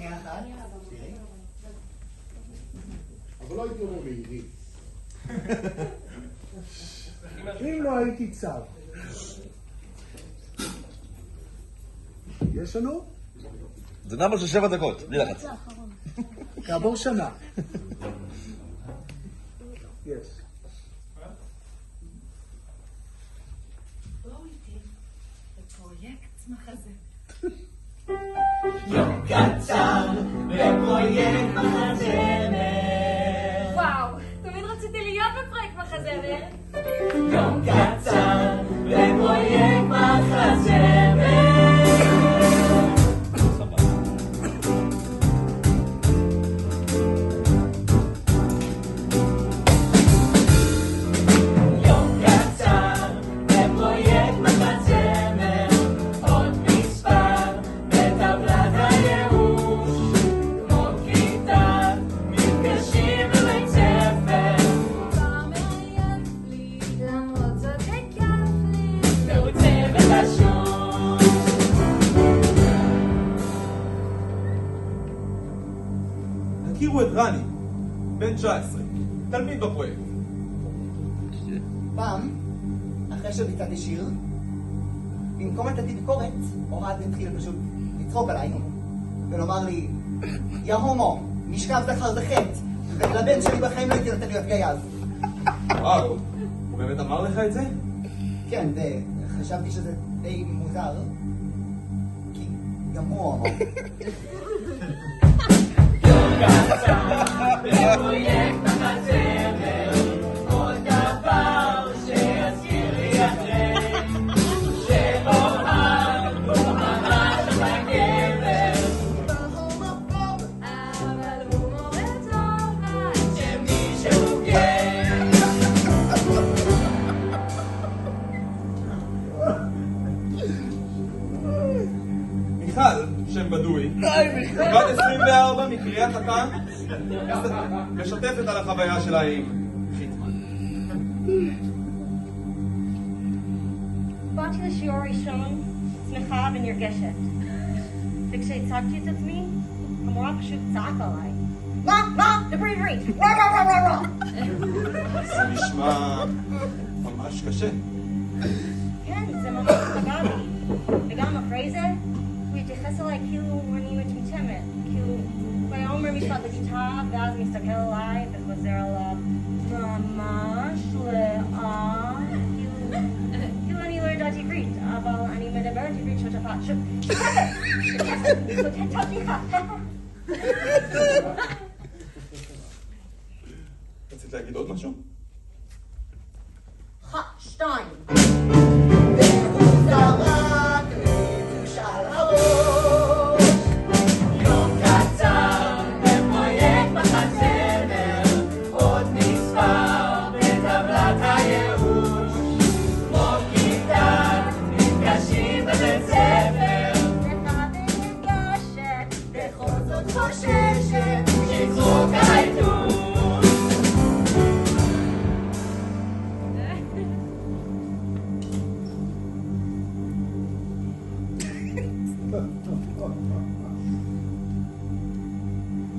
שנייה אחת. אבל לא הייתי אומר מהירים. אם לא הייתי צב. יש לנו? זה נאמר של 7 דקות, בלי לחץ. כעבור שנה. יש. בואו איתי לפרויקט מחזה. יום קצר בפרויקט מחזמר. וואו, תמיד רציתי להיות בפרויקט מחזמר. יום קצר בפרויקט מחזמר. הכירו את רני, בן 19, תלמיד בפרויקט. פעם, אחרי שביצעתי שיר, במקום לתת לי ביקורת, אוהד התחיל פשוט לצחוק עליי ולומר לי, יא הומו, משכב זכר זה חטא, ולבן שלי בחיים לא הייתי נותן להיות גייז. וואו, הוא באמת אמר לך את זה? כן, וחשבתי שזה די מוזר, כי גם הוא הומו. בפרויקט מחזמר, עוד דבר שיזכיר לי אחרי, שאוהב הוא ממש בגבר, והומופוב, אבל הוא מורה טוב, שמי שהוא גר. מיכל, שם בדוי, בת 24 מקריית אתא, משתפת על החוויה שלה עם חיטמן. באתי לשיעור ראשון, שמחה ונרגשת. וכשהצגתי את עצמי, המורה פשוט צעק עליי. מה? דברי עברית! זה נשמע ממש קשה. כן, זה ממש פגע בי. וגם אחרי זה, הוא התייחס אליי כאילו אני מטומטמת. כאילו, הוא היה אומר משפט לכיתה, ואז מסתכל עליי וחוזר עליו ממש לאט. כאילו אני לא יודעת עברית, אבל אני מדברת עברית שוטפה. שוטפת אותיך. רצית להגיד עוד משהו? 1, 2. והוא זרק לבוש על הראש. יום קצר בפרויקט מחזמר, עוד מספר בטבלת הייאוש. כמו כיתה נפגשים בבית ספר, שמחה ונרגשת, בכל זאת חוששת שזרוק העיתוש.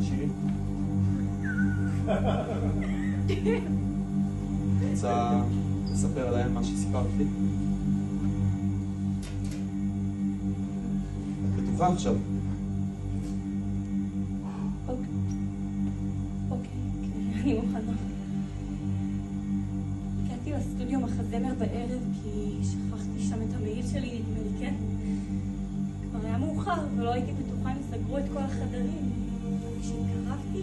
שירי? רוצה לספר עליהם מה שסיפרת לי? את בטוחה עכשיו. אוקיי, אני מוכנה. הגעתי לסטודיו מחזמר בערב כי שכחתי שם את המעיל שלי, נדמה לי, כן? כבר היה מאוחר ולא הייתי בטוחה אם סגרו את כל החדרים. כשהתקרבתי,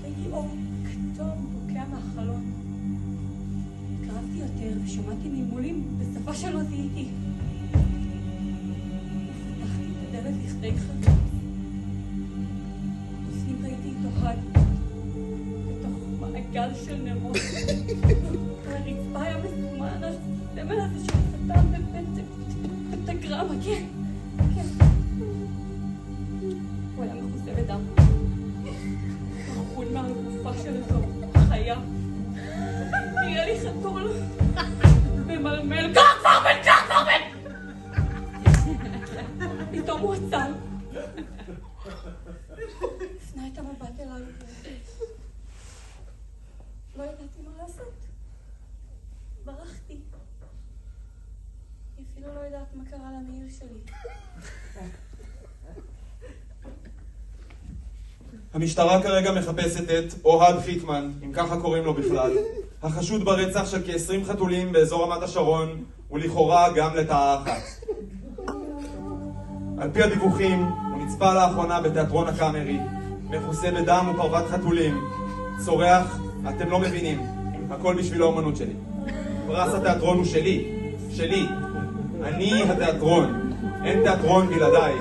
ראיתי אור כתום בוקע מהחלון. התקרבתי יותר ושמעתי מימולים בשפה שלא זיהיתי. פתחתי את הדלת לכדי חלון. בפנים ראיתי את אוהד בתוך מעגל של נרות. הרצפה היה מסומן, הסמל הזה של השטן בפנטגרמה, כן. הוא היה מכוסה בדם. רכון מהגופה של איזו חיה. נראה לי חתול. ממלמל. ג'קפורמן! פתאום הוא עצר. קרה למיול שלי. המשטרה כרגע מחפשת את אוהד חיטמן, אם ככה קוראים לו בכלל, החשוד ברצח של כ-20 חתולים באזור רמת השרון, ולכאורה גם לטעה אחת. על פי הדיווחים, הוא נצפה לאחרונה בתיאטרון הקאמרי, מכוסה בדם ופרוות חתולים, צורח, אתם לא מבינים, הכל בשביל האומנות שלי. פרס התיאטרון הוא שלי, שלי. אני התיאטרון, אין תיאטרון בלעדיי.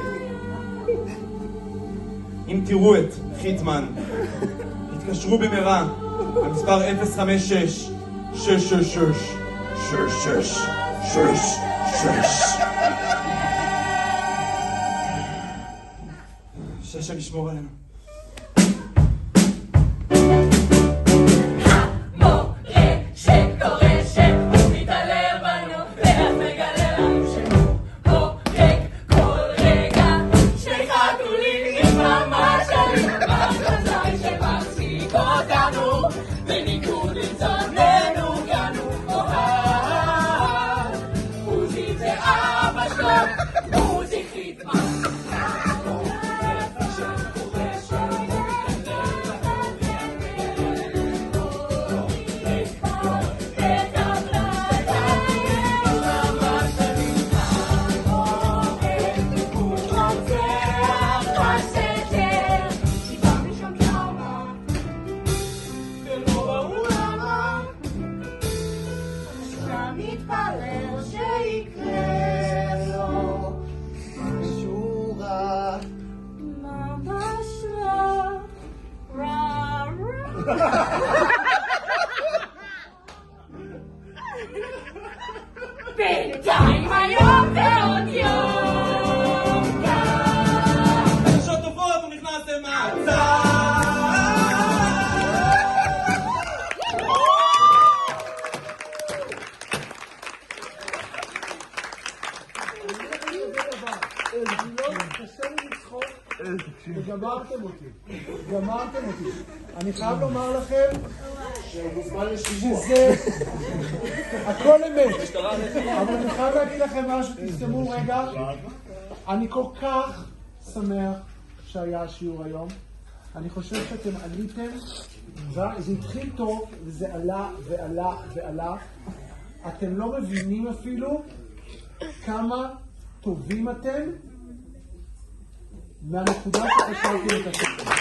אם תראו את חיטמן, התקשרו במהרה, המספר 056 666 6666. שהשם ישמור עלינו. בינתיים היום ועוד יום גם. חדשות טובות, הוא נכנס למעצר. קשה לי לצחוק וגמרתם אותי. גמרתם אותי. אני חייב לומר לכם שזה הכל אמת. אבל אני חייב להגיד לכם משהו, תסתמו רגע. אני כל כך שמח שהיה השיעור היום. אני חושב שאתם עליתם, זה התחיל טוב וזה עלה ועלה ועלה. אתם לא מבינים אפילו כמה טובים אתם מהנקודה שחשבתי את השם.